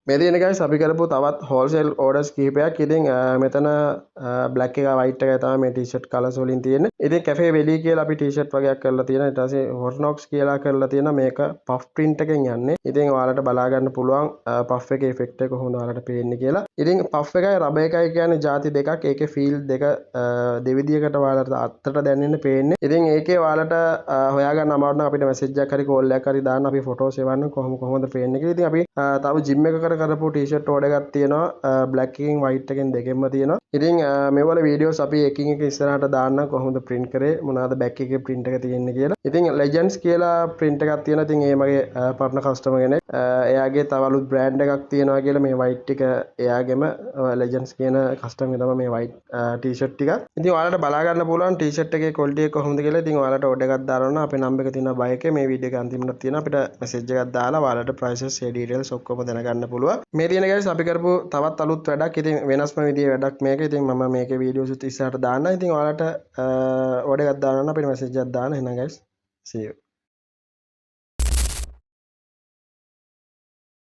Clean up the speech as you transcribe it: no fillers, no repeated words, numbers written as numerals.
මේ තියෙන guys අපි කරපු තවත් wholesale orders කිහිපයක්. ඉතින් මෙතන black එක white එකයි තමයි මේ t-shirt colors වලින් තියෙන්නේ. ඉතින් cafe valley කියලා අපි t-shirt වගේක් කරලා තියෙනවා. ඊට පස්සේ hornox කියලා කරලා තියෙනවා. මේක puff print එකෙන් යන්නේ. ඉතින් ඔයාලට බලා ගන්න පුළුවන් puff එකේ effect එක කොහොමද ඔයාලට පේන්නේ කියලා. ඉතින් puff එකයි rubber එකයි කියන්නේ ಜಾති දෙකක්. ඒකේ feel දෙක දෙවිදියකට ඔයාලට අත්තට දැනෙන්න පේන්නේ. ඉතින් ඒකේ ඔයාලට හොයාගන්න අමාරු නම් අපිට message එකක් හරි call එකක් හරි දාන්න අපි photos එවන්න කොහොමද පේන්නේ කියලා. ඉතින් අපි තව gym එකකට කරපු t-shirt order එකක් තියෙනවා black එකකින් white එකෙන් දෙකෙන්ම තියෙනවා. ඉතින් මේවල videos අපි එකින් එක ඉස්සරහට දාන්න කොහොමද print කරේ මොනවාද back එකේ print එක තියෙන්නේ කියලා. ඉතින් legends කියලා print එකක් තියෙනවා. ඉතින් ඒ මගේ partner customer කෙනෙක් එයාගේ තව අලුත් brand එකක් තියෙනවා කියලා මේ white එක එයාගෙම legends කියන customer එක තමයි මේ white t-shirt ටික. ඉතින් ඔයාලට බලා ගන්න පුළුවන් t-shirt එකේ quality එක කොහොමද කියලා. ඉතින් ඔයාලට order එකක් දානවා නම් අපේ number එක තියෙනවා buy එකේ මේ video එක අන්තිමට තියෙනවා. අපිට message එකක් දාලා ඔයාලට prices ඒ details ඔක්කොම දැනගන්න පුළුවන්. මේ තියෙන guys අපි කරපු තවත් අලුත් වැඩක්. ඉතින් වෙනස්ම විදිහේ වැඩක් මේක. ඉතින් මම මේකේ videos ඉස්සරහට දාන්න. ඉතින් ඔයාලට order එකක් දාන්න නම් අපිට message එකක් දාන්න. එහෙනම් guys see you.